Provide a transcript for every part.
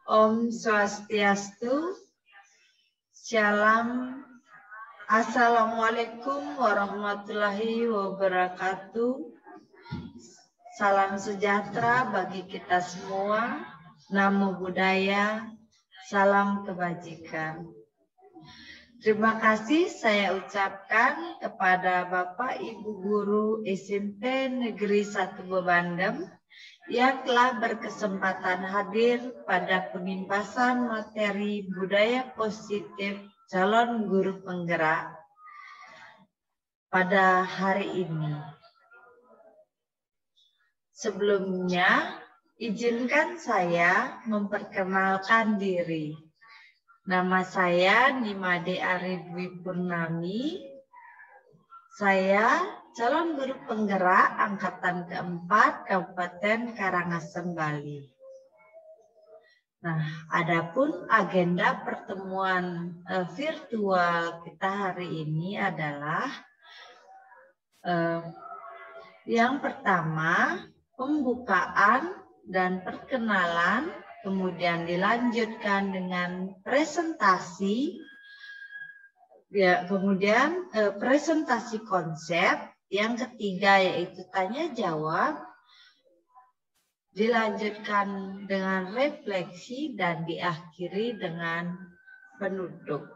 Om Swastiastu. Shalom. Assalamualaikum warahmatullahi wabarakatuh. Salam sejahtera bagi kita semua. Namo Buddhaya. Salam kebajikan. Terima kasih saya ucapkan kepada Bapak Ibu Guru SMP Negeri 1 Bebandem yang telah berkesempatan hadir pada penimpasan materi budaya positif calon guru penggerak pada hari ini. Sebelumnya, izinkan saya memperkenalkan diri. Nama saya Nimade Aridwi Purnami. Saya calon guru penggerak angkatan keempat Kabupaten Karangasem, Bali. Nah, adapun agenda pertemuan virtual kita hari ini adalah yang pertama pembukaan dan perkenalan, kemudian dilanjutkan dengan presentasi. Ya, kemudian presentasi konsep, yang ketiga yaitu tanya jawab, dilanjutkan dengan refleksi dan diakhiri dengan penutup.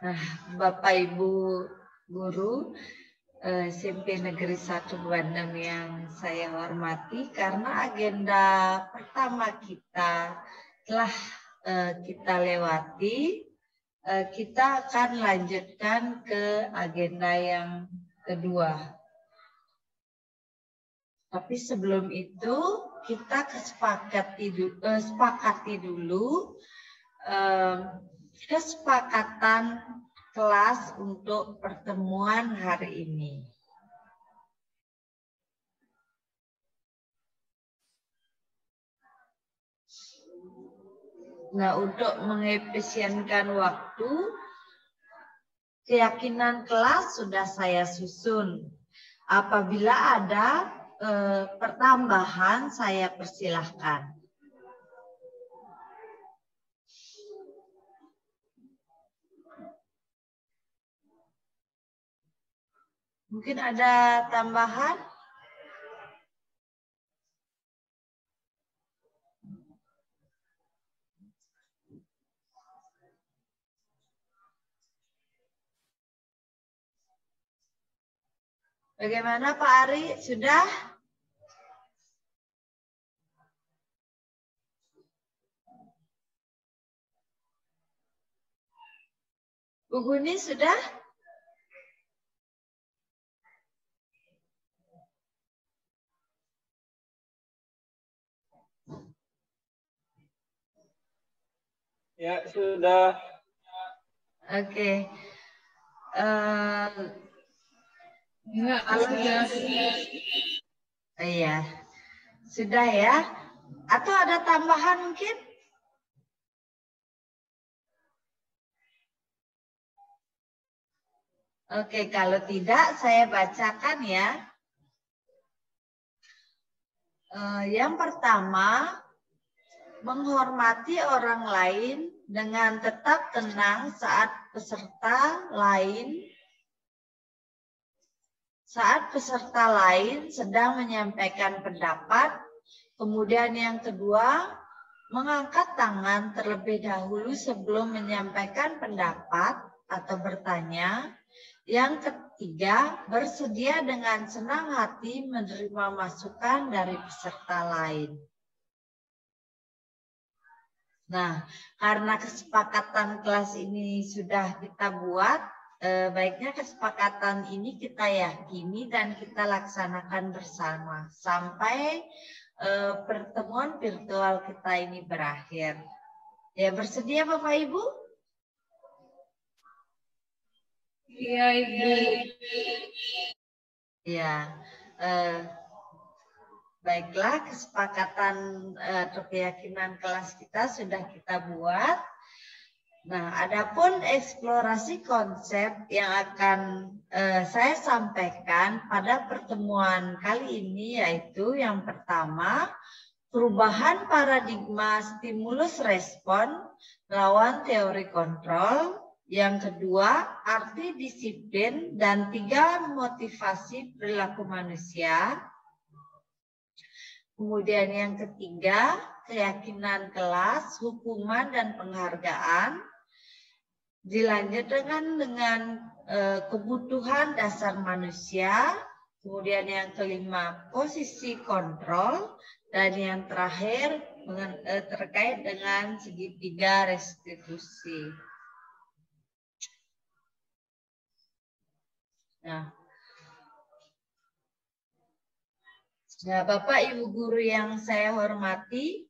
Nah, Bapak Ibu Guru SMP Negeri 1 Bandung yang saya hormati, karena agenda pertama kita telah kita lewati, kita akan lanjutkan ke agenda yang kedua. Tapi sebelum itu kita sepakati dulu kesepakatan kelas untuk pertemuan hari ini. Nah, untuk mengefisienkan waktu, keyakinan kelas sudah saya susun. Apabila ada pertambahan, saya persilahkan. Mungkin ada tambahan? Bagaimana Pak Ari? Sudah? Bu Guni sudah? Ya, sudah. Oke. Enggak, sudah. Iya. Sudah ya? Atau ada tambahan mungkin? Oke, kalau tidak saya bacakan ya. Yang pertama, menghormati orang lain dengan tetap tenang saat peserta lain sedang menyampaikan pendapat. Kemudian yang kedua, mengangkat tangan terlebih dahulu sebelum menyampaikan pendapat atau bertanya. Yang ketiga, bersedia dengan senang hati menerima masukan dari peserta lain. Nah, karena kesepakatan kelas ini sudah kita buat, baiknya kesepakatan ini kita yakini dan kita laksanakan bersama sampai pertemuan virtual kita ini berakhir. Ya, bersedia Bapak Ibu? Iya, Ibu. Ya, baiklah, kesepakatan atau keyakinan kelas kita sudah kita buat. Nah, adapun eksplorasi konsep yang akan saya sampaikan pada pertemuan kali ini yaitu yang pertama, perubahan paradigma stimulus respon lawan teori kontrol. Yang kedua, arti disiplin dan 3 motivasi perilaku manusia. Kemudian yang ketiga, keyakinan kelas, hukuman dan penghargaan. Dilanjutkan dengan kebutuhan dasar manusia. Kemudian yang kelima, posisi kontrol. Dan yang terakhir, terkait dengan segitiga restitusi. Nah, Bapak Ibu guru yang saya hormati,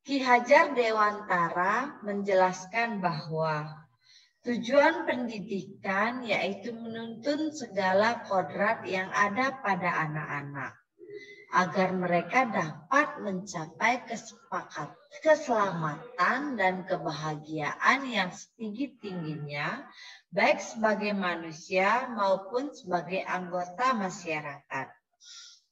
Ki Hajar Dewantara menjelaskan bahwa tujuan pendidikan yaitu menuntun segala kodrat yang ada pada anak-anak agar mereka dapat mencapai keselamatan dan kebahagiaan yang setinggi-tingginya, baik sebagai manusia maupun sebagai anggota masyarakat.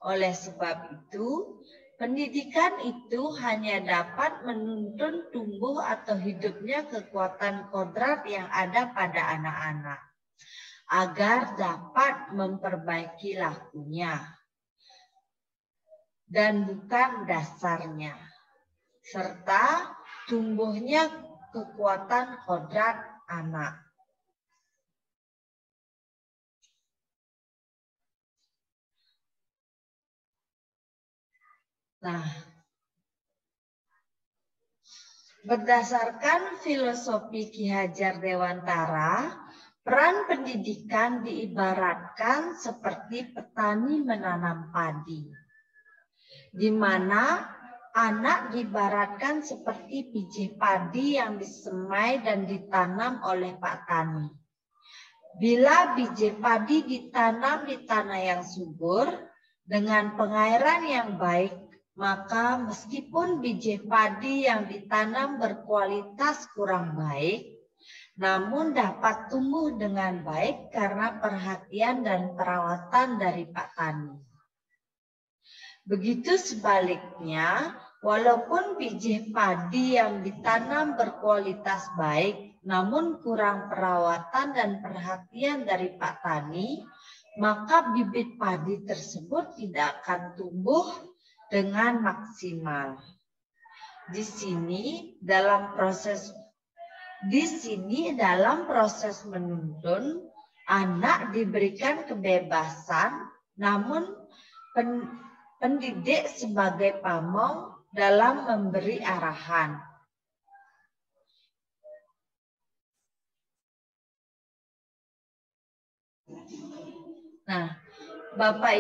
Oleh sebab itu, pendidikan itu hanya dapat menuntun tumbuh atau hidupnya kekuatan kodrat yang ada pada anak-anak, agar dapat memperbaiki lakunya, dan bukan dasarnya, serta tumbuhnya kekuatan kodrat anak. Nah, berdasarkan filosofi Ki Hajar Dewantara, peran pendidikan diibaratkan seperti petani menanam padi, di mana anak diibaratkan seperti biji padi yang disemai dan ditanam oleh Pak Tani. Bila biji padi ditanam di tanah yang subur dengan pengairan yang baik, maka meskipun biji padi yang ditanam berkualitas kurang baik, namun dapat tumbuh dengan baik karena perhatian dan perawatan dari Pak Tani. Begitu sebaliknya, walaupun biji padi yang ditanam berkualitas baik, namun kurang perawatan dan perhatian dari Pak Tani, maka bibit padi tersebut tidak akan tumbuh dengan maksimal. Di sini dalam proses menuntun, anak diberikan kebebasan, namun pendidik sebagai pamong dalam memberi arahan. Nah, Bapak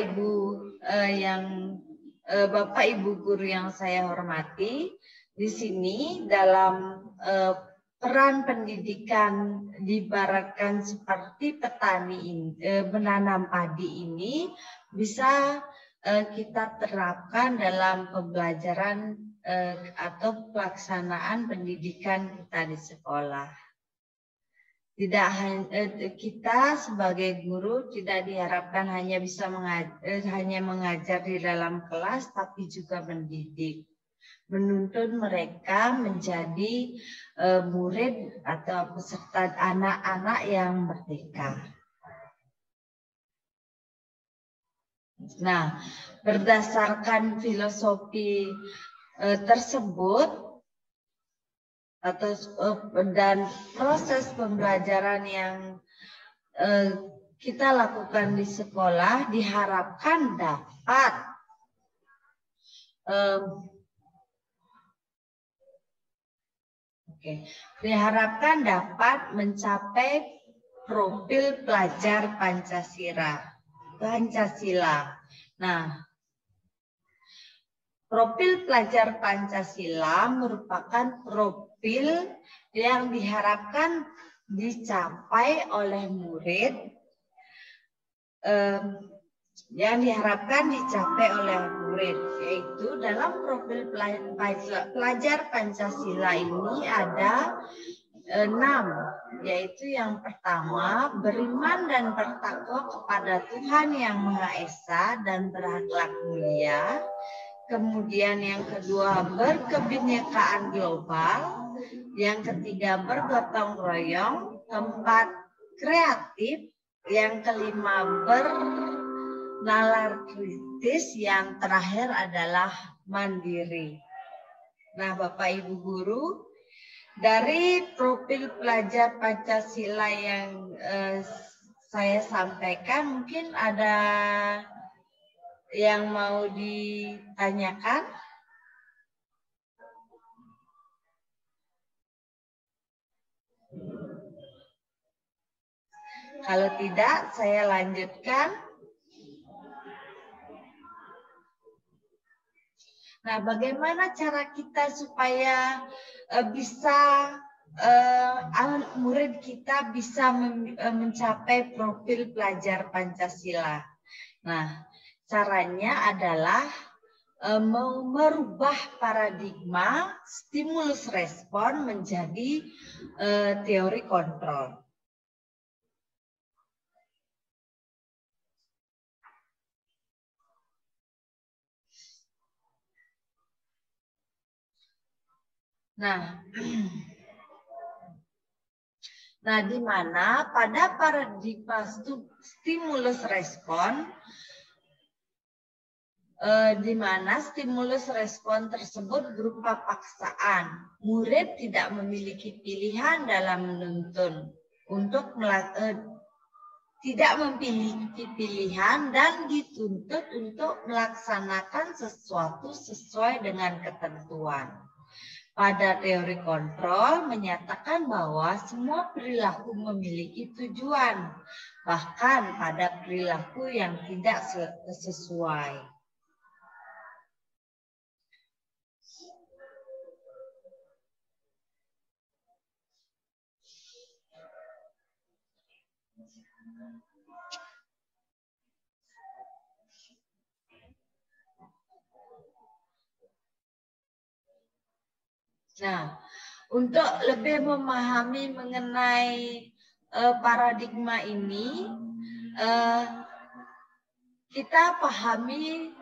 Ibu guru yang saya hormati, di sini dalam peran pendidikan diibaratkan seperti petani menanam padi ini bisa kita terapkan dalam pembelajaran atau pelaksanaan pendidikan kita di sekolah. Tidak hanya kita sebagai guru tidak diharapkan hanya bisa mengajar di dalam kelas, tapi juga mendidik, menuntun mereka menjadi murid atau peserta anak-anak yang merdeka. Nah, berdasarkan filosofi tersebut dan proses pembelajaran yang kita lakukan di sekolah diharapkan dapat mencapai profil pelajar Pancasila. Nah, profil pelajar Pancasila merupakan profil yang diharapkan dicapai oleh murid, yaitu dalam profil pelajar Pancasila ini ada 6, yaitu yang pertama, beriman dan bertakwa kepada Tuhan Yang Maha Esa dan berakhlak mulia. Kemudian yang kedua berkebinekaan global. Yang ketiga bergotong royong. Keempat kreatif. Yang kelima bernalar kritis. Yang terakhir adalah mandiri. Nah, Bapak Ibu Guru, dari profil pelajar Pancasila yang saya sampaikan, mungkin ada yang mau ditanyakan? Kalau tidak, saya lanjutkan. Nah, bagaimana cara kita supaya murid kita bisa mencapai profil pelajar Pancasila? Nah, caranya adalah merubah paradigma stimulus respon menjadi teori kontrol. Nah, di mana pada paradigma stimulus respon, di mana stimulus respon tersebut berupa paksaan. Murid tidak memiliki pilihan dalam menuntun tidak memiliki pilihan dan dituntut untuk melaksanakan sesuatu sesuai dengan ketentuan. Pada teori kontrol menyatakan bahwa semua perilaku memiliki tujuan, bahkan pada perilaku yang tidak sesuai. Nah, untuk lebih memahami mengenai paradigma ini, kita pahami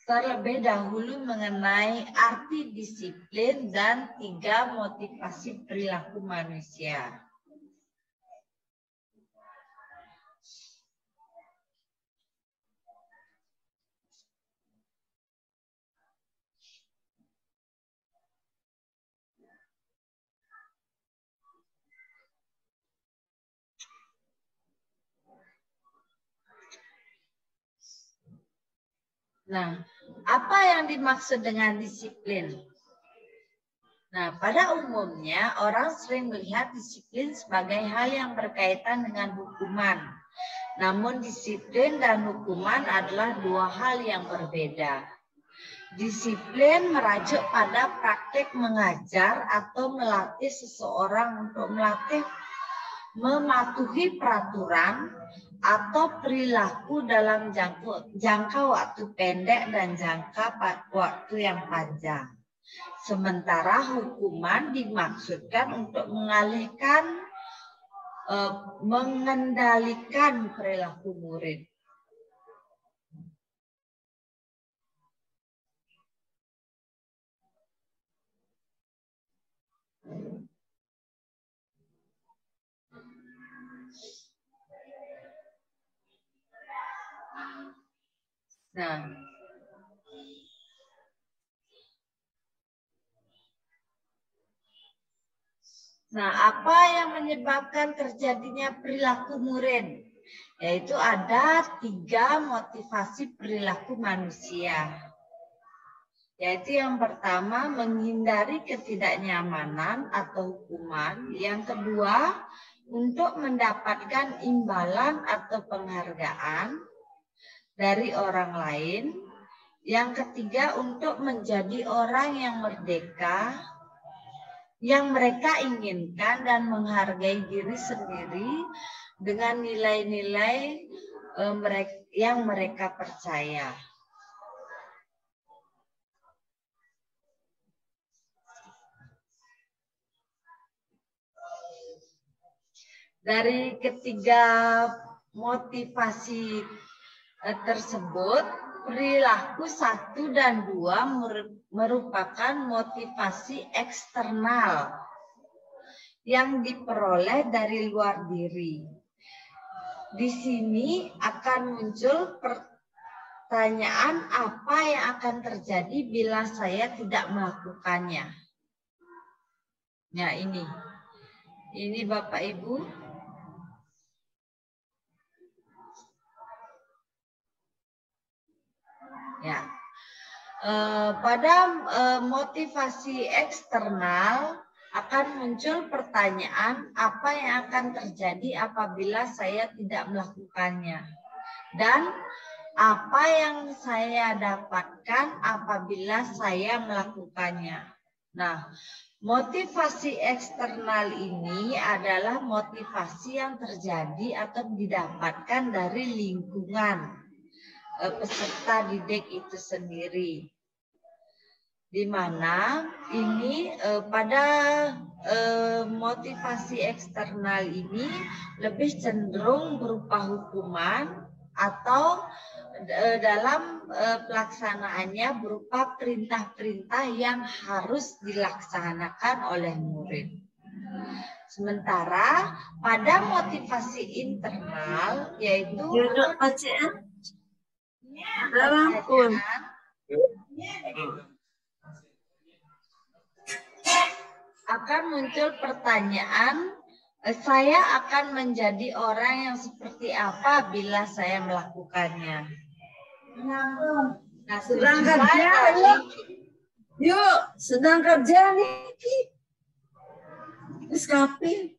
terlebih dahulu mengenai arti disiplin dan 3 motivasi perilaku manusia. Nah, apa yang dimaksud dengan disiplin? Nah, pada umumnya orang sering melihat disiplin sebagai hal yang berkaitan dengan hukuman. Namun disiplin dan hukuman adalah 2 hal yang berbeda. Disiplin merujuk pada praktek mengajar atau melatih seseorang untuk mematuhi peraturan atau perilaku dalam jangka waktu pendek dan jangka waktu yang panjang. Sementara hukuman dimaksudkan untuk mengendalikan perilaku murid. Nah, apa yang menyebabkan terjadinya perilaku murid? Yaitu ada 3 motivasi perilaku manusia. Yaitu yang pertama, menghindari ketidaknyamanan atau hukuman. Yang kedua, untuk mendapatkan imbalan atau penghargaan dari orang lain. Yang ketiga, untuk menjadi orang yang merdeka, yang mereka inginkan dan menghargai diri sendiri dengan nilai-nilai yang mereka percaya. Dari ketiga motivasi tersebut, perilaku 1 dan 2 merupakan motivasi eksternal yang diperoleh dari luar diri. Di sini akan muncul pertanyaan apa yang akan terjadi bila saya tidak melakukannya. Nah, ini Bapak Ibu. Ya. Pada motivasi eksternal akan muncul pertanyaan apa yang akan terjadi apabila saya tidak melakukannya. Dan apa yang saya dapatkan apabila saya melakukannya. Nah, motivasi eksternal ini adalah motivasi yang terjadi atau didapatkan dari lingkungan peserta didik itu sendiri, di mana ini pada motivasi eksternal ini lebih cenderung berupa hukuman atau dalam pelaksanaannya berupa perintah-perintah yang harus dilaksanakan oleh murid. Sementara pada motivasi internal yaitu akan muncul pertanyaan, saya akan menjadi orang yang seperti apa bila saya melakukannya. Nah, sedang kerja, yuk, sedang kerja nih. Eskapi.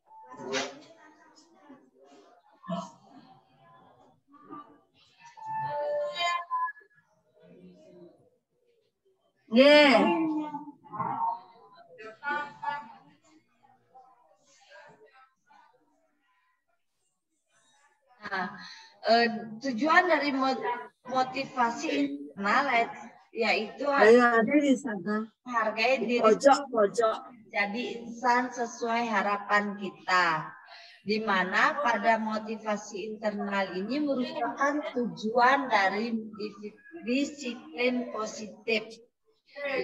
Yeah. Nah, tujuan dari motivasi internal yaitu hargai diri jadi insan sesuai harapan kita, di mana pada motivasi internal ini merupakan tujuan dari disiplin positif,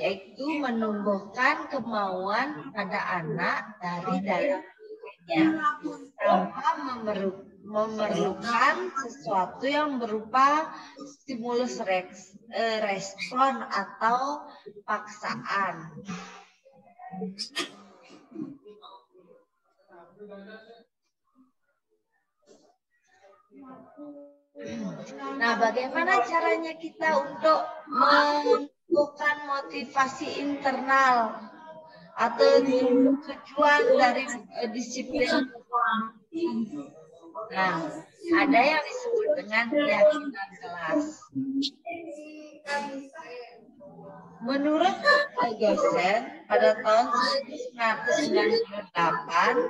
yaitu menumbuhkan kemauan pada anak dari dalam dirinya tanpa memerlukan sesuatu yang berupa stimulus respon atau paksaan. Nah, bagaimana caranya kita untuk menentukan motivasi internal atau tujuan dari disiplin? Nah, ada yang disebut dengan keyakinan kelas. Menurut Gosen pada tahun 1998,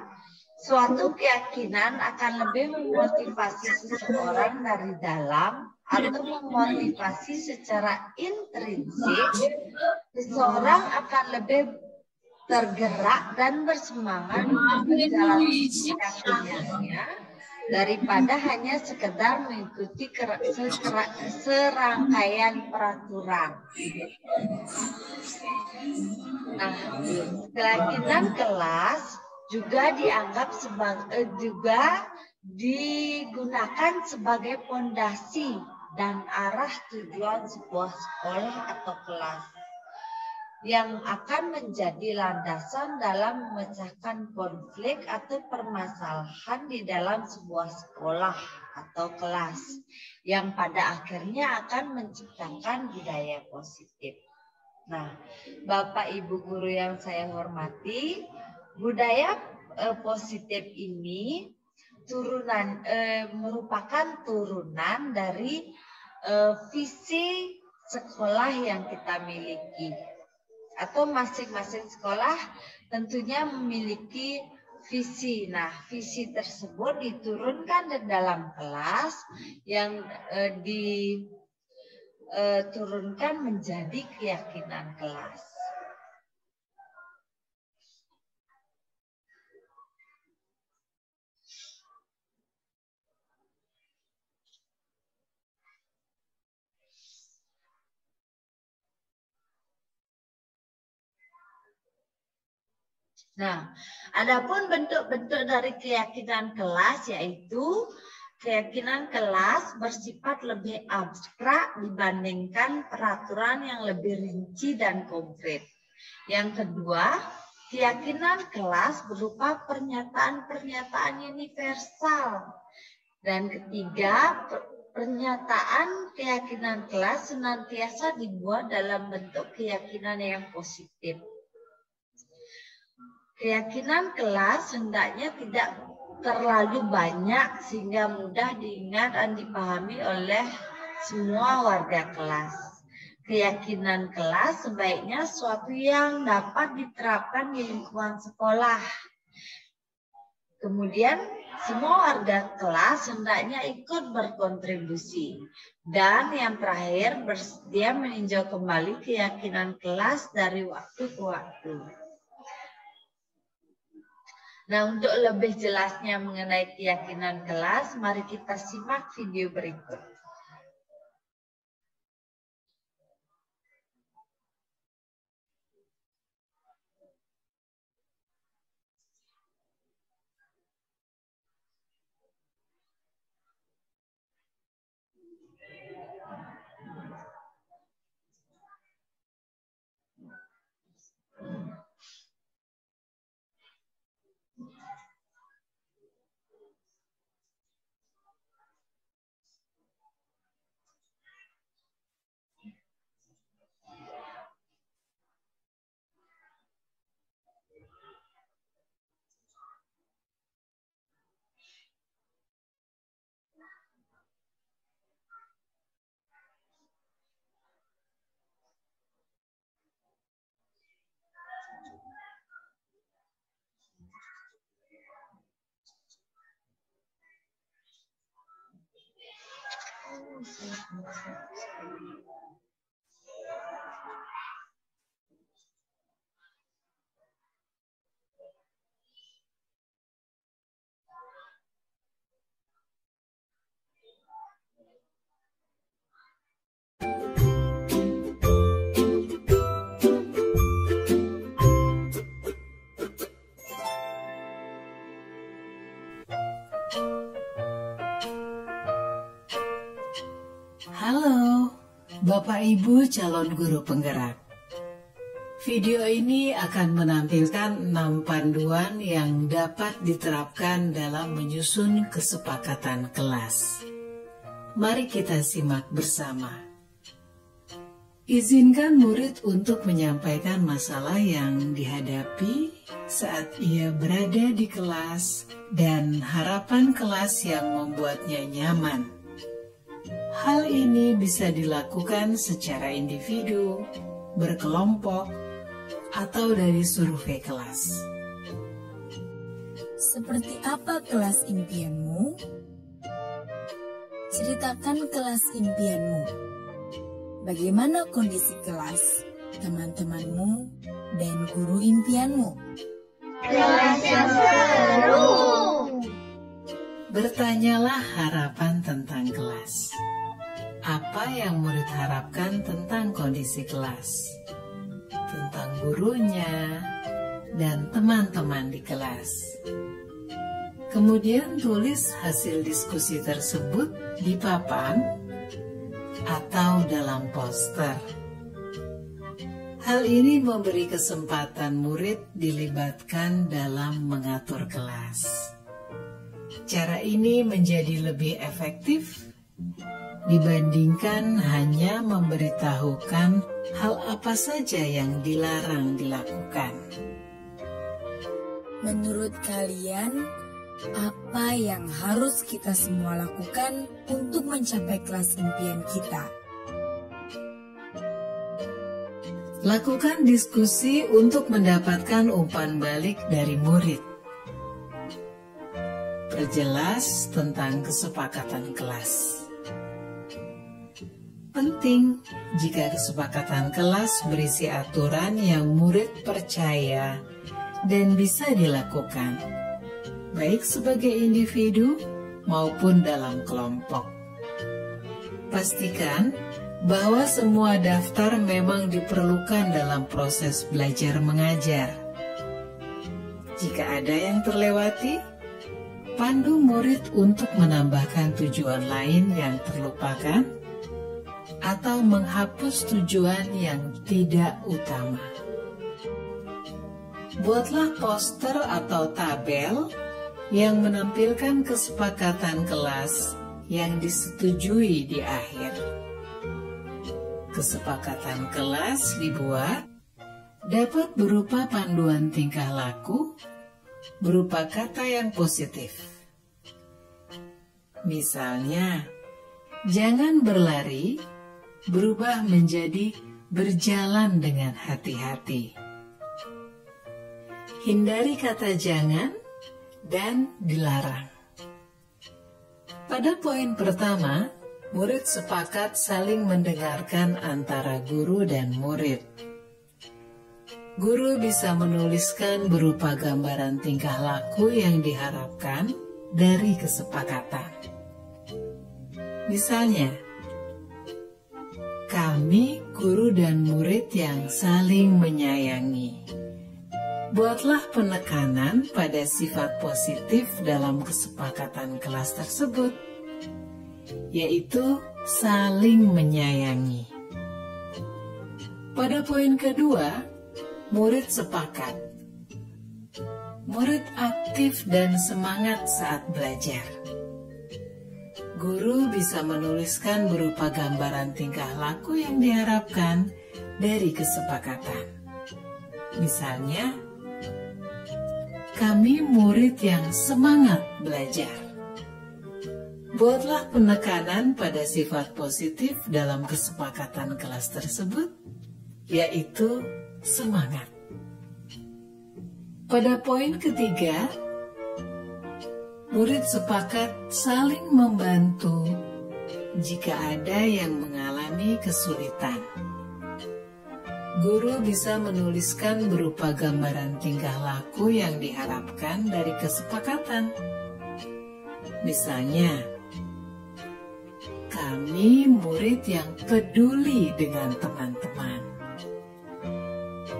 suatu keyakinan akan lebih memotivasi seseorang dari dalam atau memotivasi secara intrinsik. Seseorang akan lebih tergerak dan bersemangat menjalani keyakinannya daripada hanya sekedar mengikuti serangkaian peraturan. Nah, keyakinan kelas juga dianggap juga digunakan sebagai fondasi dan arah tujuan sebuah sekolah atau kelas yang akan menjadi landasan dalam memecahkan konflik atau permasalahan di dalam sebuah sekolah atau kelas yang pada akhirnya akan menciptakan budaya positif. Nah, Bapak Ibu guru yang saya hormati, budaya positif ini merupakan turunan dari visi sekolah yang kita miliki. Atau masing-masing sekolah tentunya memiliki visi. Nah, visi tersebut diturunkan di dalam kelas yang diturunkan menjadi keyakinan kelas. Nah, adapun bentuk-bentuk dari keyakinan kelas yaitu keyakinan kelas bersifat lebih abstrak dibandingkan peraturan yang lebih rinci dan konkret. Yang kedua, keyakinan kelas berupa pernyataan-pernyataan universal. Dan ketiga, pernyataan keyakinan kelas senantiasa dibuat dalam bentuk keyakinan yang positif. Keyakinan kelas hendaknya tidak terlalu banyak sehingga mudah diingat dan dipahami oleh semua warga kelas. Keyakinan kelas sebaiknya suatu yang dapat diterapkan di lingkungan sekolah. Kemudian semua warga kelas hendaknya ikut berkontribusi. Dan yang terakhir, bersedia meninjau kembali keyakinan kelas dari waktu ke waktu. Nah, untuk lebih jelasnya mengenai keyakinan kelas, mari kita simak video berikut. Halo, Bapak Ibu calon guru penggerak. Video ini akan menampilkan 6 panduan yang dapat diterapkan dalam menyusun kesepakatan kelas. Mari kita simak bersama. Izinkan murid untuk menyampaikan masalah yang dihadapi saat ia berada di kelas dan harapan kelas yang membuatnya nyaman. Hal ini bisa dilakukan secara individu, berkelompok, atau dari survei kelas. Seperti apa kelas impianmu? Ceritakan kelas impianmu. Bagaimana kondisi kelas, teman-temanmu, dan guru impianmu? Kelas yang seru. Bertanyalah harapan tentang kelas. Apa yang murid harapkan tentang kondisi kelas, tentang gurunya, dan teman-teman di kelas. Kemudian tulis hasil diskusi tersebut di papan atau dalam poster. Hal ini memberi kesempatan murid dilibatkan dalam mengatur kelas. Cara ini menjadi lebih efektif dibandingkan hanya memberitahukan hal apa saja yang dilarang dilakukan. Menurut kalian, apa yang harus kita semua lakukan untuk mencapai kelas impian kita? Lakukan diskusi untuk mendapatkan umpan balik dari murid. Perjelas tentang kesepakatan kelas. Penting jika kesepakatan kelas berisi aturan yang murid percaya dan bisa dilakukan, baik sebagai individu maupun dalam kelompok. Pastikan bahwa semua daftar memang diperlukan dalam proses belajar mengajar. Jika ada yang terlewati, pandu murid untuk menambahkan tujuan lain yang terlupakan atau menghapus tujuan yang tidak utama. Buatlah poster atau tabel yang menampilkan kesepakatan kelas yang disetujui di akhir. Kesepakatan kelas dibuat dapat berupa panduan tingkah laku, berupa kata yang positif. Misalnya, jangan berlari, berubah menjadi berjalan dengan hati-hati. Hindari kata jangan dan dilarang. Pada poin pertama, murid sepakat saling mendengarkan antara guru dan murid. Guru bisa menuliskan berupa gambaran tingkah laku yang diharapkan dari kesepakatan. Misalnya, kami guru dan murid yang saling menyayangi. Buatlah penekanan pada sifat positif dalam kesepakatan kelas tersebut, yaitu saling menyayangi. Pada poin kedua, murid sepakat. Murid aktif dan semangat saat belajar. Guru bisa menuliskan berupa gambaran tingkah laku yang diharapkan dari kesepakatan. Misalnya, kami murid yang semangat belajar. Buatlah penekanan pada sifat positif dalam kesepakatan kelas tersebut, yaitu semangat. Pada poin ketiga, murid sepakat saling membantu jika ada yang mengalami kesulitan. Guru bisa menuliskan berupa gambaran tingkah laku yang diharapkan dari kesepakatan. Misalnya, kami murid yang peduli dengan teman-teman.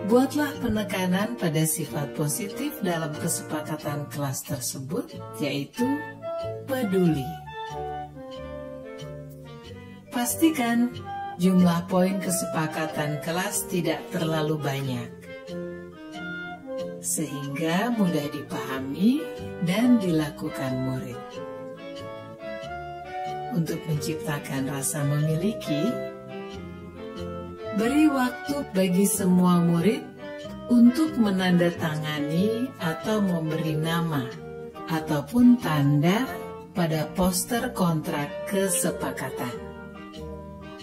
Buatlah penekanan pada sifat positif dalam kesepakatan kelas tersebut, yaitu peduli. Pastikan jumlah poin kesepakatan kelas tidak terlalu banyak, sehingga mudah dipahami dan dilakukan murid. Untuk menciptakan rasa memiliki, beri waktu bagi semua murid untuk menandatangani atau memberi nama ataupun tanda pada poster kontrak kesepakatan.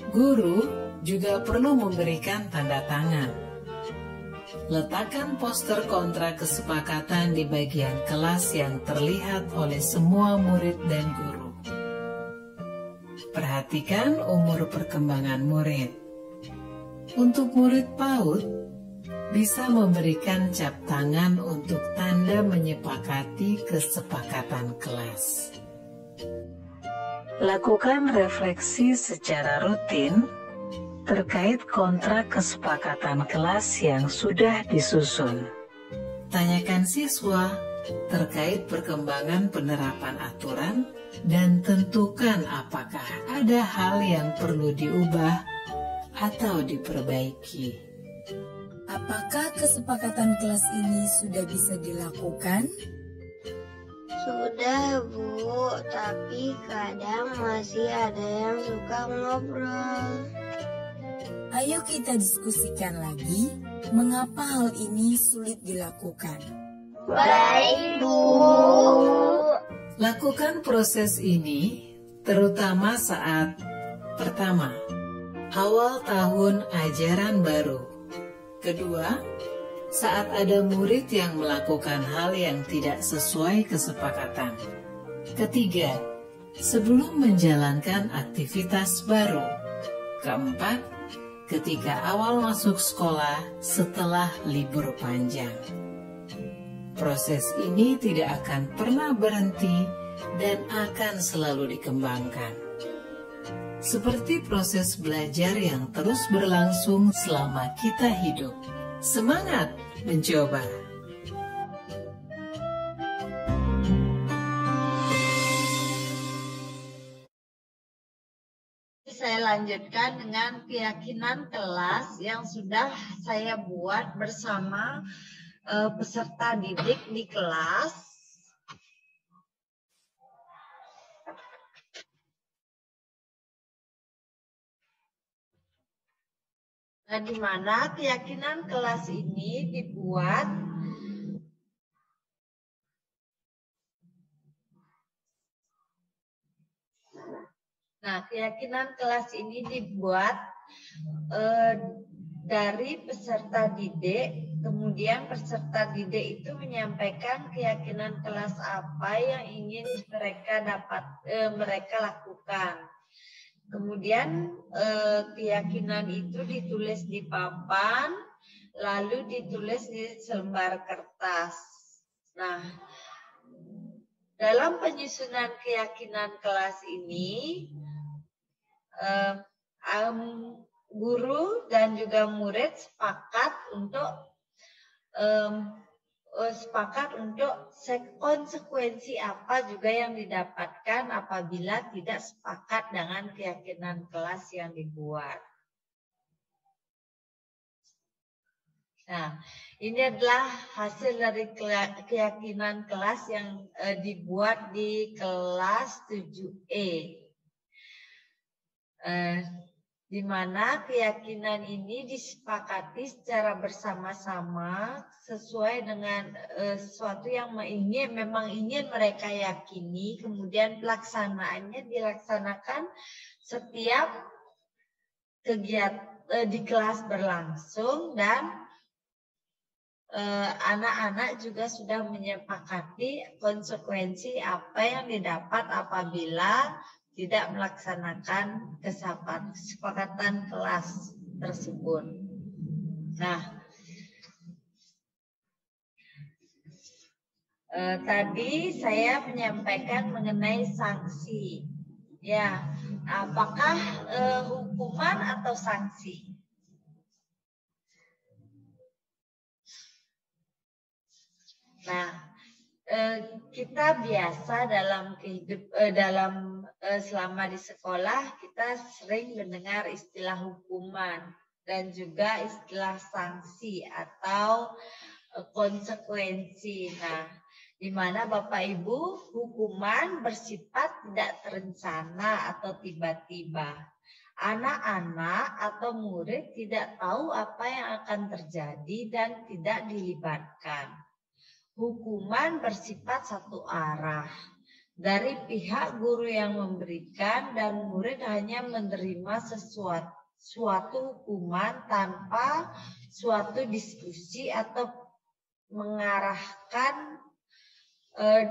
Guru juga perlu memberikan tanda tangan. Letakkan poster kontrak kesepakatan di bagian kelas yang terlihat oleh semua murid dan guru. Perhatikan umur perkembangan murid. Untuk murid PAUD, bisa memberikan cap tangan untuk tanda menyepakati kesepakatan kelas. Lakukan refleksi secara rutin terkait kontrak kesepakatan kelas yang sudah disusun. Tanyakan siswa terkait perkembangan penerapan aturan dan tentukan apakah ada hal yang perlu diubah atau diperbaiki. Apakah kesepakatan kelas ini sudah bisa dilakukan? Sudah, Bu, tapi kadang masih ada yang suka ngobrol. Ayo kita diskusikan lagi mengapa hal ini sulit dilakukan. Baik, Bu. Lakukan proses ini terutama saat pertama, awal tahun ajaran baru. Kedua, saat ada murid yang melakukan hal yang tidak sesuai kesepakatan. Ketiga, sebelum menjalankan aktivitas baru. Keempat, ketika awal masuk sekolah setelah libur panjang. Proses ini tidak akan pernah berhenti dan akan selalu dikembangkan. Seperti proses belajar yang terus berlangsung selama kita hidup. Semangat mencoba! lanjutkan dengan keyakinan kelas yang sudah saya buat bersama peserta didik di kelas. Nah, di mana keyakinan kelas ini dibuat dari peserta didik. Kemudian peserta didik itu menyampaikan keyakinan kelas apa yang ingin mereka lakukan. Kemudian keyakinan itu ditulis di papan, lalu ditulis di selembar kertas. Nah, dalam penyusunan keyakinan kelas ini, guru dan juga murid sepakat untuk konsekuensi apa juga yang didapatkan apabila tidak sepakat dengan keyakinan kelas yang dibuat. Nah, ini adalah hasil dari keyakinan kelas yang dibuat di kelas 7E. Di mana keyakinan ini disepakati secara bersama-sama sesuai dengan sesuatu yang memang ingin mereka yakini, kemudian pelaksanaannya dilaksanakan setiap kegiatan di kelas berlangsung, dan anak-anak juga sudah menyepakati konsekuensi apa yang didapat apabila tidak melaksanakan kesepakatan kelas tersebut. Nah, tadi saya menyampaikan mengenai sanksi. Ya, apakah hukuman atau sanksi? Nah, kita biasa selama di sekolah kita sering mendengar istilah hukuman dan juga istilah sanksi atau konsekuensi. Nah, di mana Bapak Ibu, hukuman bersifat tidak terencana atau tiba-tiba. Anak-anak atau murid tidak tahu apa yang akan terjadi dan tidak dilibatkan. Hukuman bersifat satu arah. Dari pihak guru yang memberikan dan murid hanya menerima suatu hukuman tanpa suatu diskusi atau mengarahkan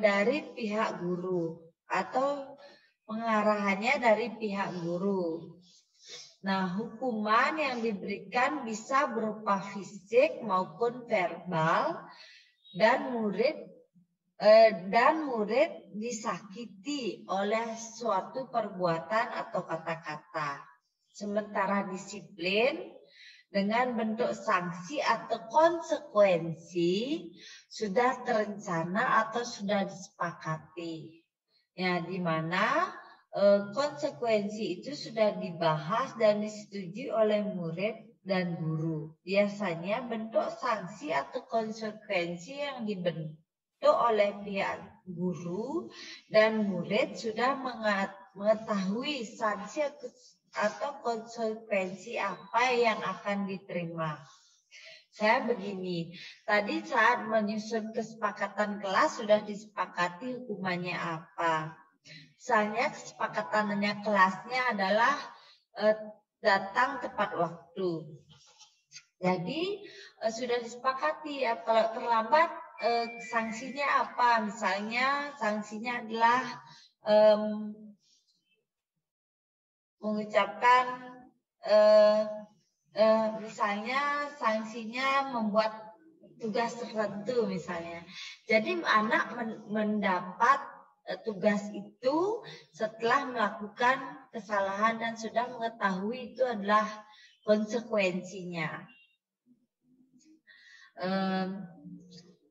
dari pihak guru atau pengarahannya dari pihak guru. Nah, hukuman yang diberikan bisa berupa fisik maupun verbal, dan murid disakiti oleh suatu perbuatan atau kata-kata. Sementara disiplin dengan bentuk sanksi atau konsekuensi sudah terencana atau sudah disepakati. Ya, di mana konsekuensi itu sudah dibahas dan disetujui oleh murid dan guru. Biasanya bentuk sanksi atau konsekuensi yang dibentuk oleh pihak guru dan murid sudah mengetahui sanksi atau konsekuensi apa yang akan diterima. Saya begini, tadi saat menyusun kesepakatan kelas sudah disepakati hukumannya apa. Misalnya kesepakatannya kelasnya adalah datang tepat waktu. Jadi sudah disepakati ya, kalau terlambat sanksinya apa? Misalnya sanksinya adalah mengucapkan misalnya sanksinya membuat tugas tertentu misalnya. Jadi anak mendapat tugas itu setelah melakukan kesalahan dan sudah mengetahui itu adalah konsekuensinya.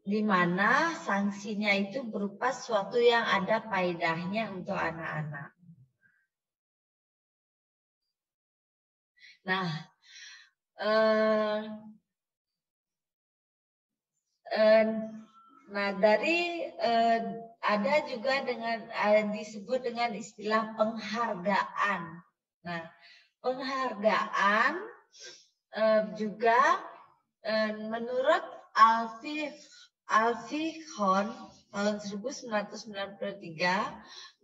Di mana sanksinya itu berupa sesuatu yang ada faedahnya untuk anak-anak. Nah, ada juga dengan disebut dengan istilah penghargaan. Nah, penghargaan juga menurut Alfihon tahun 1993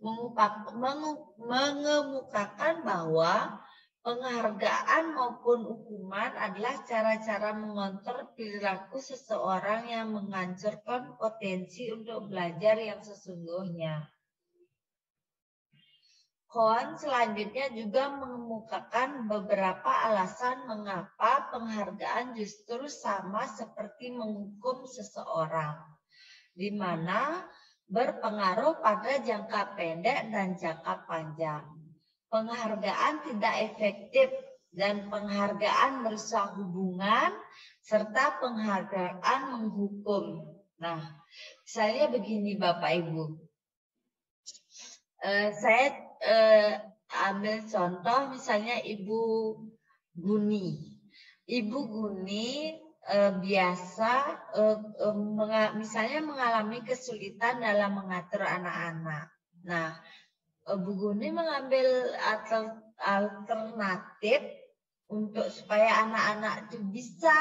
mengemukakan bahwa penghargaan maupun hukuman adalah cara-cara mengontrol perilaku seseorang yang menghancurkan potensi untuk belajar yang sesungguhnya. Cohen selanjutnya juga mengemukakan beberapa alasan mengapa penghargaan justru sama seperti menghukum seseorang, di mana berpengaruh pada jangka pendek dan jangka panjang. Penghargaan tidak efektif dan penghargaan merusak hubungan serta penghargaan menghukum. Nah, misalnya begini Bapak Ibu. Saya ambil contoh misalnya Ibu Guni. Ibu Guni biasa misalnya mengalami kesulitan dalam mengatur anak-anak. Nah, Bu Guni mengambil alternatif untuk supaya anak-anak itu bisa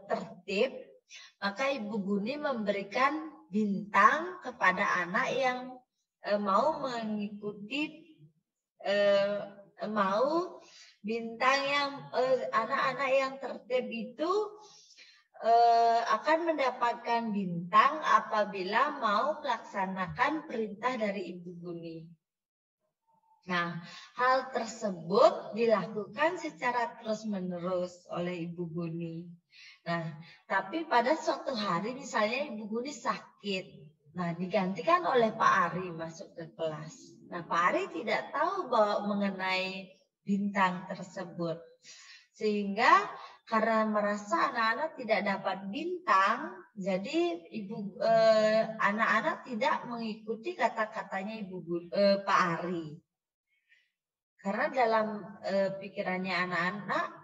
tertib, maka Ibu Guni memberikan bintang kepada anak yang mau mengikuti, mau bintang yang anak-anak yang tertib itu akan mendapatkan bintang apabila mau melaksanakan perintah dari Ibu Guni. Nah, hal tersebut dilakukan secara terus-menerus oleh Ibu Guni. Nah, tapi pada suatu hari misalnya Ibu Guni sakit. Nah, digantikan oleh Pak Ari masuk ke kelas. Nah, Pak Ari tidak tahu bahwa mengenai bintang tersebut. Sehingga karena merasa anak-anak tidak dapat bintang, jadi anak-anak tidak mengikuti kata-katanya Pak Ari. Karena dalam pikirannya anak-anak,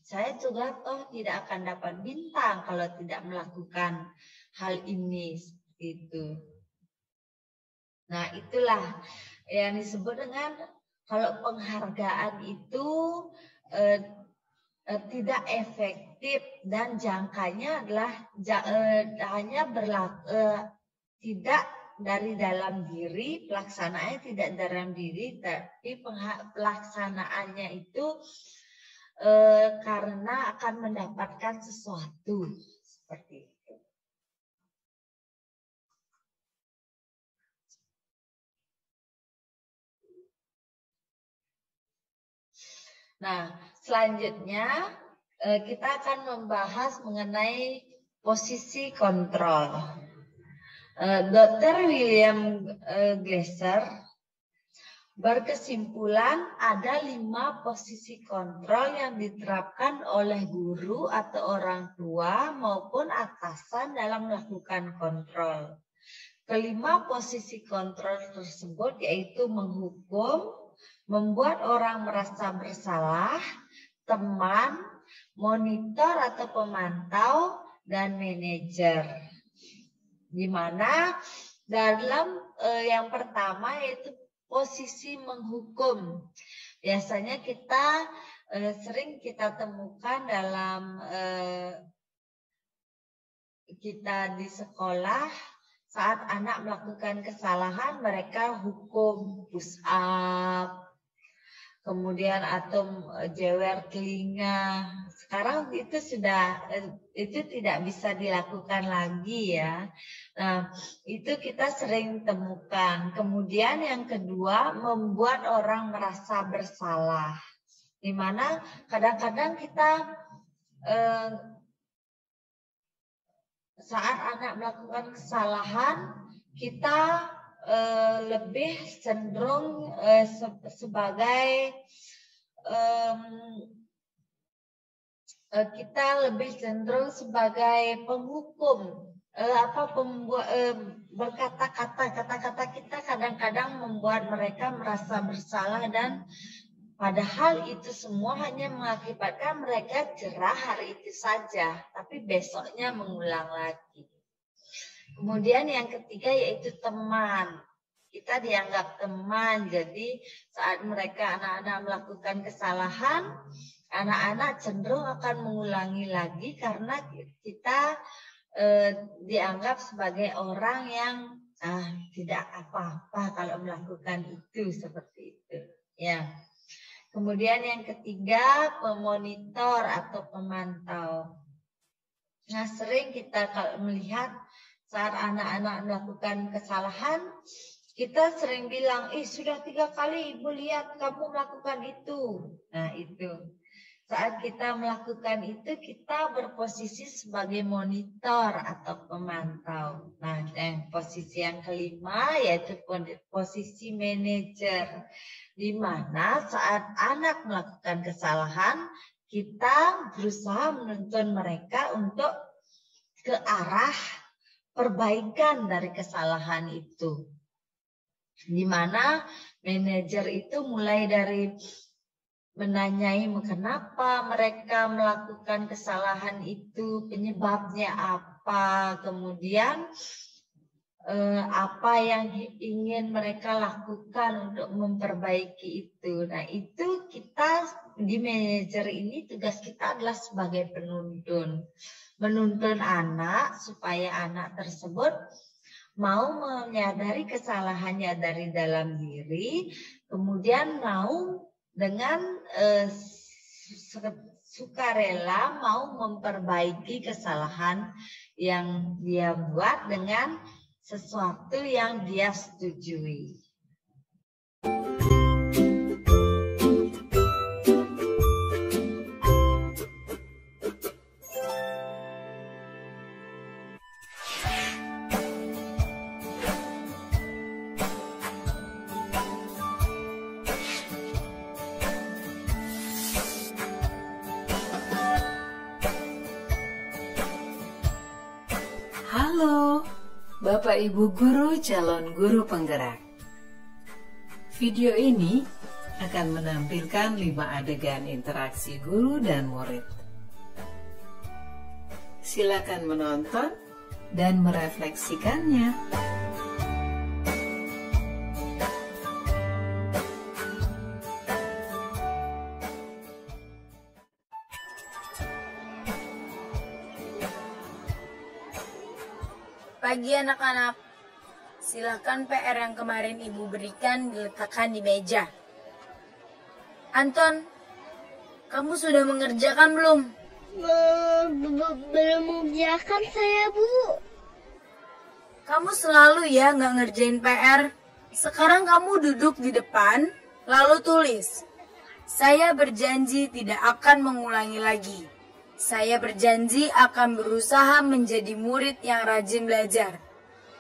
saya juga toh tidak akan dapat bintang kalau tidak melakukan hal ini seperti itu. Nah, itulah yang disebut dengan kalau penghargaan itu tidak efektif dan jangkanya adalah hanya tidak dari dalam diri, pelaksanaannya tidak dalam diri, tapi pelaksanaannya itu karena akan mendapatkan sesuatu seperti itu. Nah, selanjutnya kita akan membahas mengenai posisi kontrol. Dr. William Glasser berkesimpulan ada 5 posisi kontrol yang diterapkan oleh guru atau orang tua maupun atasan dalam melakukan kontrol. Kelima posisi kontrol tersebut yaitu menghukum, membuat orang merasa bersalah, teman, monitor atau pemantau, dan manajer. Di mana dalam yang pertama yaitu posisi menghukum. Biasanya sering kita temukan dalam kita di sekolah saat anak melakukan kesalahan mereka hukum push up, kemudian atau jewer telinga. Sekarang itu tidak bisa dilakukan lagi ya. Nah, itu kita sering temukan. Kemudian yang kedua, membuat orang merasa bersalah. Di mana kadang-kadang kita saat anak melakukan kesalahan, kita lebih cenderung sebagai penghukum, kata-kata kita kadang-kadang membuat mereka merasa bersalah dan Padahal itu semua hanya mengakibatkan mereka jerah hari itu saja, tapi besoknya mengulang lagi. Kemudian yang ketiga yaitu teman. Kita dianggap teman, jadi saat mereka anak-anak melakukan kesalahan, anak-anak cenderung akan mengulangi lagi karena kita dianggap sebagai orang yang tidak apa-apa kalau melakukan itu seperti itu. Ya. Kemudian yang ketiga pemonitor atau pemantau. Nah sering kita kalau melihat saat anak-anak melakukan kesalahan, kita sering bilang, sudah 3 kali ibu lihat kamu melakukan itu. Nah itu. Saat kita melakukan itu, kita berposisi sebagai monitor atau pemantau. Nah, dan posisi yang kelima yaitu posisi manajer. Di mana saat anak melakukan kesalahan, kita berusaha menuntun mereka untuk ke arah perbaikan dari kesalahan itu. Di mana manajer itu mulai dari menanyai kenapa mereka melakukan kesalahan itu, penyebabnya apa, kemudian apa yang ingin mereka lakukan untuk memperbaiki itu. Nah itu kita di manajer ini tugas kita adalah sebagai penuntun. Menuntun anak supaya anak tersebut mau menyadari kesalahannya dari dalam diri, kemudian mau dengan sukarela mau memperbaiki kesalahan yang dia buat dengan sesuatu yang dia setujui. Halo, Bapak Ibu Guru calon guru penggerak. Video ini akan menampilkan 5 adegan interaksi guru dan murid. Silakan menonton dan merefleksikannya. Pagi anak-anak, silakan PR yang kemarin Ibu berikan diletakkan di meja. Anton, kamu sudah mengerjakan belum? Belum mengerjakan saya, Bu. Kamu selalu ya nggak ngerjain PR. Sekarang kamu duduk di depan, lalu tulis. Saya berjanji tidak akan mengulangi lagi. Saya berjanji akan berusaha menjadi murid yang rajin belajar.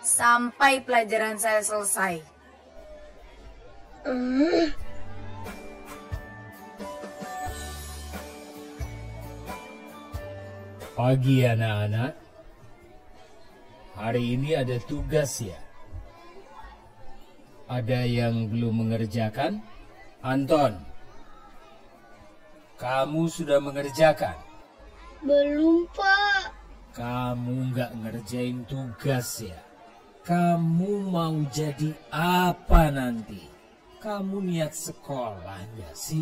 Sampai pelajaran saya selesai. Pagi anak-anak. Hari ini ada tugas ya. Ada yang belum mengerjakan? Anton, kamu sudah mengerjakan? Belum, Pak. Kamu nggak ngerjain tugas ya? Kamu mau jadi apa nanti? Kamu niat sekolah nggak sih?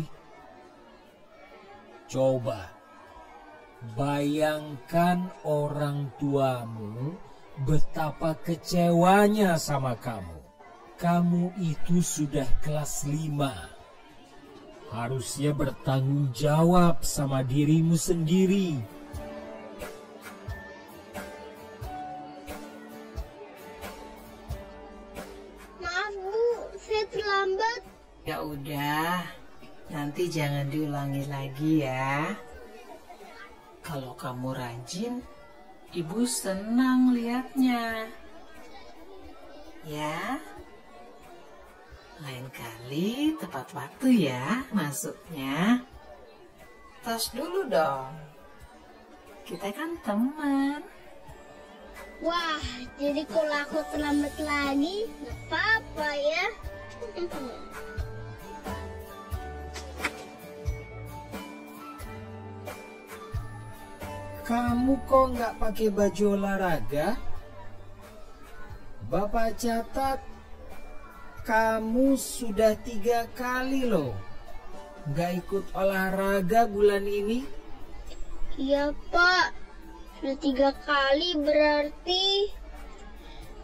Coba bayangkan orang tuamu betapa kecewanya sama kamu. Kamu itu sudah kelas 5. Harusnya bertanggung jawab sama dirimu sendiri. Maaf, Bu, saya terlambat. Ya udah, nanti jangan diulangi lagi ya. Kalau kamu rajin, Ibu senang lihatnya. Ya. Lain kali tepat waktu ya masuknya. Tos dulu dong. Kita kan teman. Wah, jadi kalau aku terlambat lagi, nggak apa-apa ya. Kamu kok nggak pakai baju olahraga? Bapak catat, kamu sudah 3 kali loh nggak ikut olahraga bulan ini. Iya Pak, sudah 3 kali berarti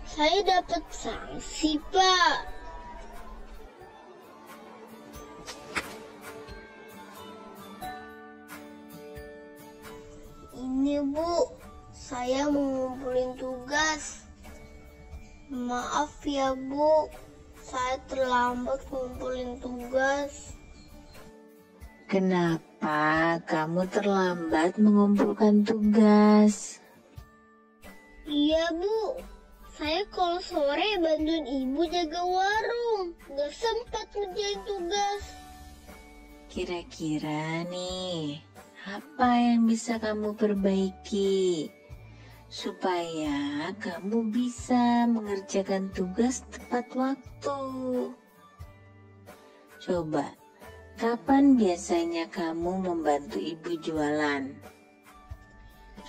saya dapat sanksi Pak. Ini Bu, saya mau ngumpulin tugas. Maaf ya Bu, saya terlambat ngumpulin tugas. Kenapa kamu terlambat mengumpulkan tugas? Iya Bu, saya kalau sore bantuin ibu jaga warung, gak sempat ngerjain tugas. Kira-kira nih, apa yang bisa kamu perbaiki supaya kamu bisa mengerjakan tugas tepat waktu? Coba, kapan biasanya kamu membantu ibu jualan?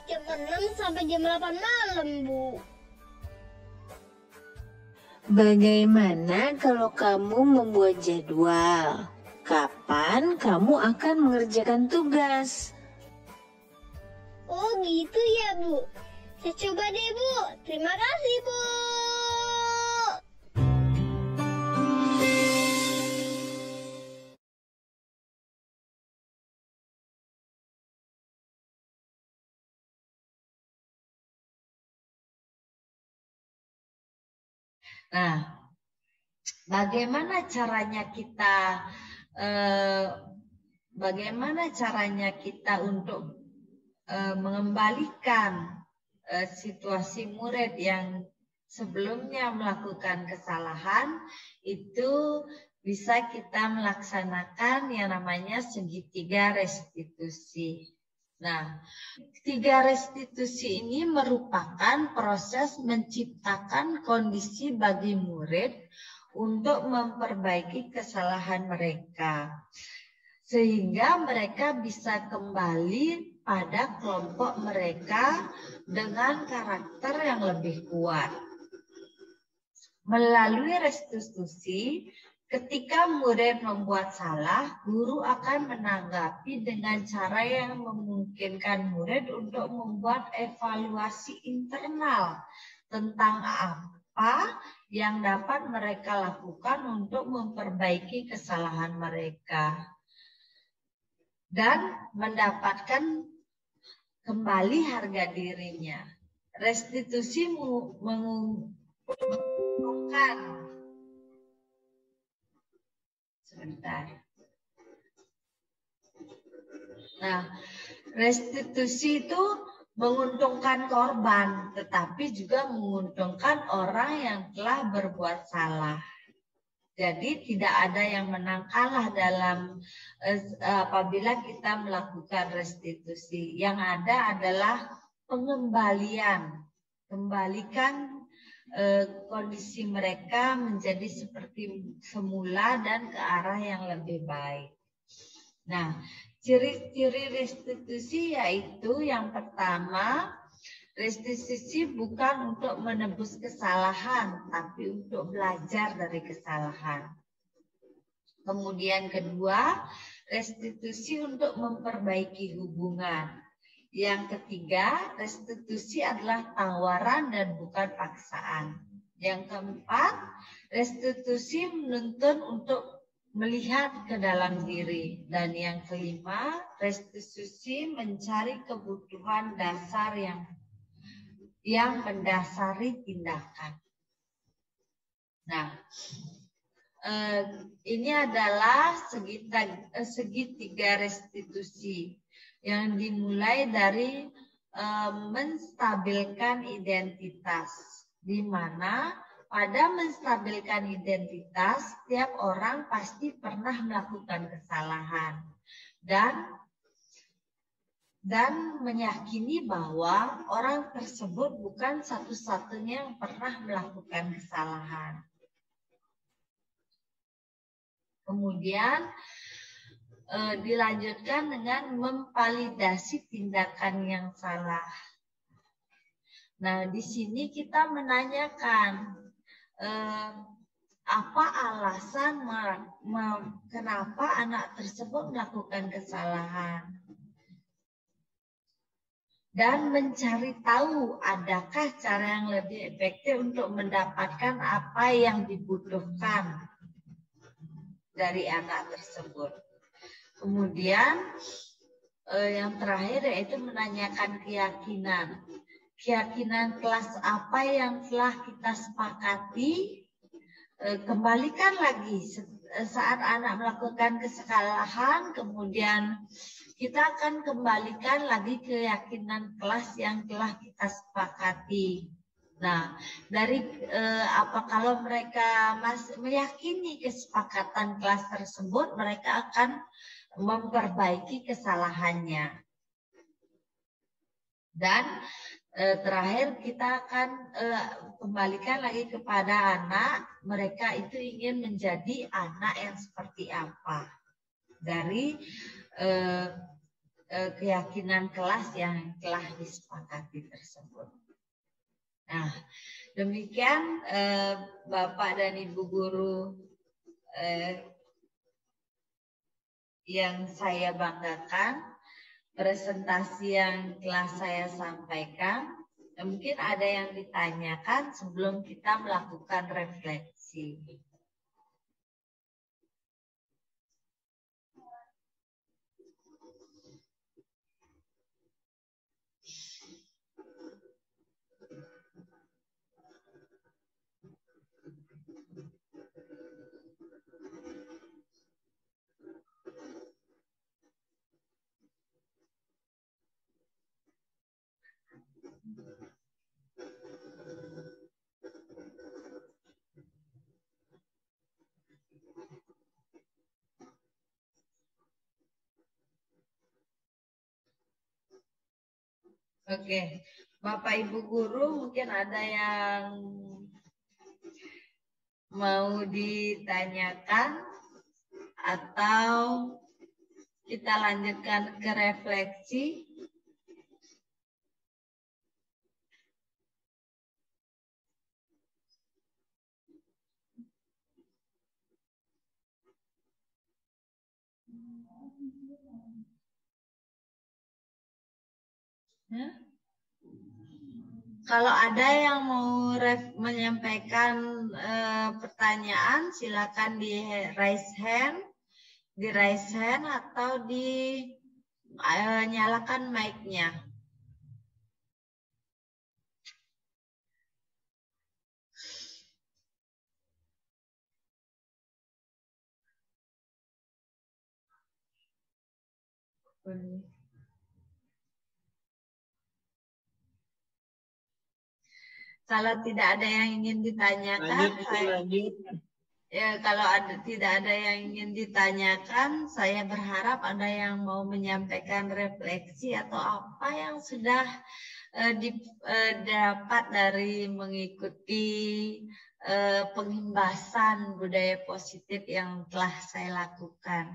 Jam 6 sampai jam 8 malam Bu. Bagaimana kalau kamu membuat jadwal? Kapan kamu akan mengerjakan tugas? Oh gitu ya Bu, saya coba deh Bu. Terima kasih Bu. Nah, bagaimana caranya kita untuk mengembalikan situasi murid yang sebelumnya melakukan kesalahan? Itu bisa kita melaksanakan yang namanya segitiga restitusi. Nah, 3 restitusi ini merupakan proses menciptakan kondisi bagi murid untuk memperbaiki kesalahan mereka, sehingga mereka bisa kembali pada kelompok mereka dengan karakter yang lebih kuat. Melalui restitusi, ketika murid membuat salah, guru akan menanggapi dengan cara yang memungkinkan murid untuk membuat evaluasi internal tentang apa yang dapat mereka lakukan untuk memperbaiki kesalahan mereka dan mendapatkan kembali harga dirinya. Restitusi menguntungkan. Sebentar. Nah, restitusi itu menguntungkan korban, tetapi juga menguntungkan orang yang telah berbuat salah. Jadi tidak ada yang menang kalah dalam apabila kita melakukan restitusi. Yang ada adalah pengembalian, kembalikan kondisi mereka menjadi seperti semula dan ke arah yang lebih baik. Nah, ciri-ciri restitusi yaitu yang pertama, restitusi bukan untuk menebus kesalahan, tapi untuk belajar dari kesalahan. Kemudian kedua, restitusi untuk memperbaiki hubungan. Yang ketiga, restitusi adalah tawaran dan bukan paksaan. Yang keempat, restitusi menuntun untuk melihat ke dalam diri. Dan yang kelima, restitusi mencari kebutuhan dasar yang mendasari tindakan. Nah, ini adalah segitiga restitusi yang dimulai dari menstabilkan identitas, di mana pada menstabilkan identitas setiap orang pasti pernah melakukan kesalahan dan meyakini bahwa orang tersebut bukan satu-satunya yang pernah melakukan kesalahan. Kemudian dilanjutkan dengan memvalidasi tindakan yang salah. Nah, di sini kita menanyakan apa alasan kenapa anak tersebut melakukan kesalahan. Dan mencari tahu adakah cara yang lebih efektif untuk mendapatkan apa yang dibutuhkan dari anak tersebut. Kemudian yang terakhir yaitu menanyakan keyakinan. Keyakinan kelas apa yang telah kita sepakati, kembalikan lagi saat anak melakukan kesalahan, kemudian kita akan kembalikan lagi keyakinan kelas yang telah kita sepakati. Nah, dari kalau mereka masih meyakini kesepakatan kelas tersebut, mereka akan memperbaiki kesalahannya. Dan terakhir kita akan kembalikan lagi kepada anak, mereka itu ingin menjadi anak yang seperti apa dari keyakinan kelas yang telah disepakati tersebut. Nah, demikian Bapak dan Ibu guru yang saya banggakan, presentasi yang telah saya sampaikan. Mungkin ada yang ditanyakan sebelum kita melakukan refleksi. Oke, Bapak Ibu guru mungkin ada yang mau ditanyakan atau kita lanjutkan ke refleksi. Kalau ada yang mau menyampaikan pertanyaan, silakan di raise hand atau nyalakan mic-nya. Kalau tidak ada yang ingin ditanyakan, kalau tidak ada yang ingin ditanyakan, saya berharap ada yang mau menyampaikan refleksi atau apa yang sudah didapat dari mengikuti penghimbasan budaya positif yang telah saya lakukan.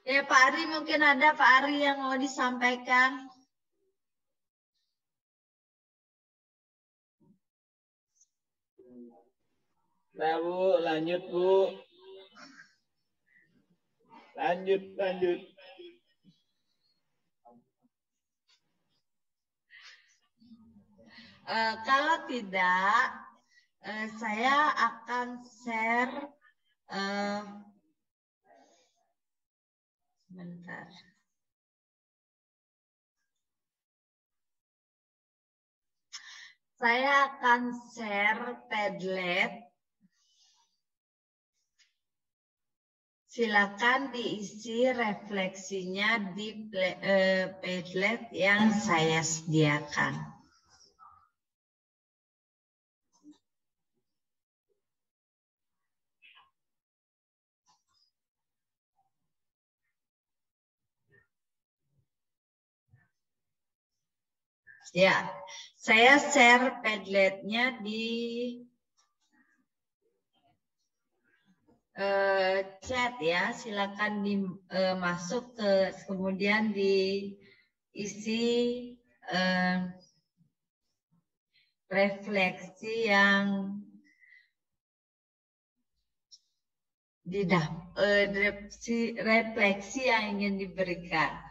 Ya, Pak Ari, mungkin ada Pak Ari yang mau disampaikan. Nah, Bu, lanjut, Bu. Lanjut. Kalau tidak, saya akan share sebentar. Saya akan share Padlet. Silakan diisi refleksinya di Padlet yang saya sediakan. Ya, saya share Padlet-nya di chat ya. Silakan masuk ke kemudian diisi refleksi yang refleksi yang ingin diberikan.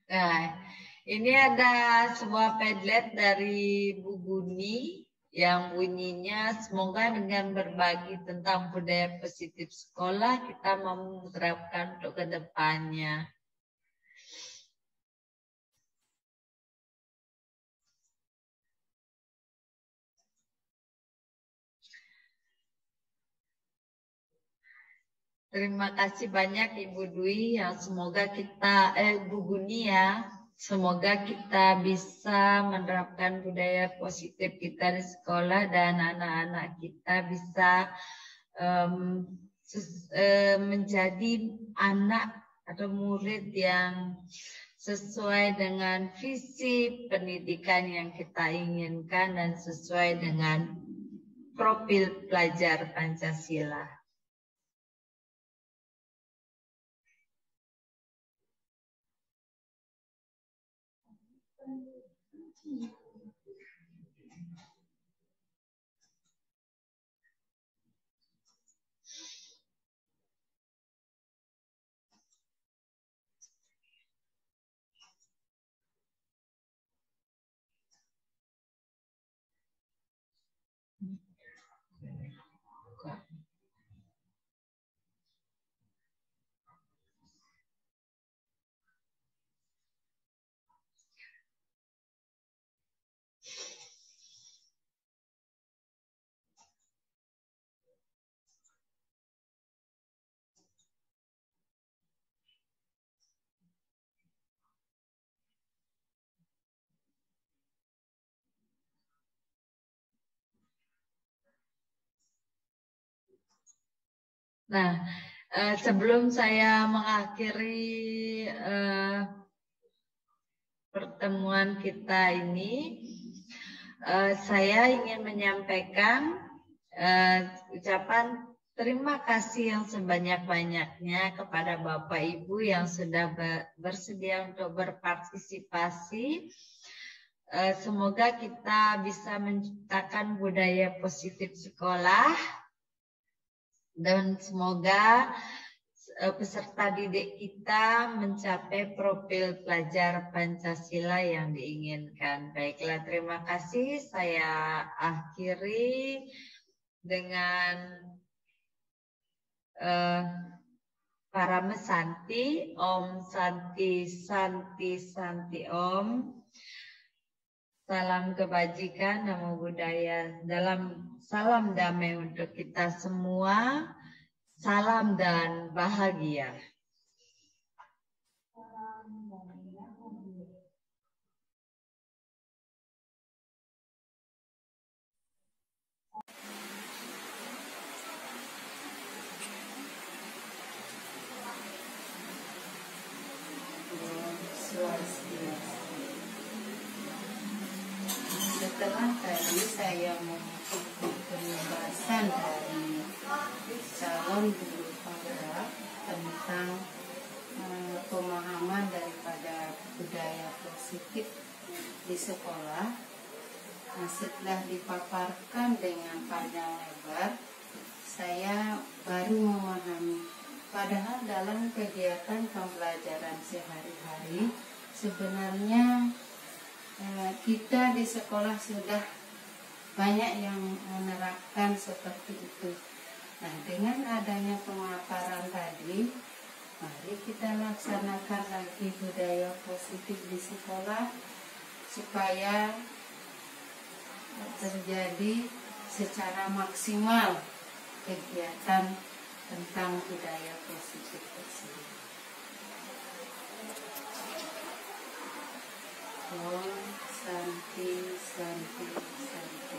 Nah, ini ada sebuah Padlet dari Bu Buni yang bunyinya semoga dengan berbagi tentang budaya positif sekolah kita mau menerapkan untuk kedepannya. Terima kasih banyak Ibu Dwi yang semoga kita Bu Buni ya, semoga kita bisa menerapkan budaya positif kita di sekolah dan anak-anak kita bisa menjadi anak atau murid yang sesuai dengan visi pendidikan yang kita inginkan dan sesuai dengan profil pelajar Pancasila. Nah, sebelum saya mengakhiri pertemuan kita ini, saya ingin menyampaikan ucapan terima kasih yang sebanyak-banyaknya kepada Bapak Ibu yang sudah bersedia untuk berpartisipasi. Semoga kita bisa menciptakan budaya positif sekolah dan semoga peserta didik kita mencapai profil pelajar Pancasila yang diinginkan. Baiklah, terima kasih. Saya akhiri dengan para mesanti. Om Santi Santi Santi Om. Salam kebajikan, namo buddhaya. Salam damai untuk kita semua. Salam dan bahagia. Setelah tadi saya mengikuti pembahasan dari calon guru penggerak tentang pemahaman daripada budaya positif di sekolah. Nah, setelah dipaparkan dengan panjang lebar, saya baru memahami. Padahal dalam kegiatan pembelajaran sehari-hari sebenarnya kita di sekolah sudah banyak yang menerapkan seperti itu. Nah, dengan adanya pemaparan tadi, mari kita laksanakan lagi budaya positif di sekolah supaya terjadi secara maksimal kegiatan tentang budaya positif tersebut. Om Santi Santi Santi.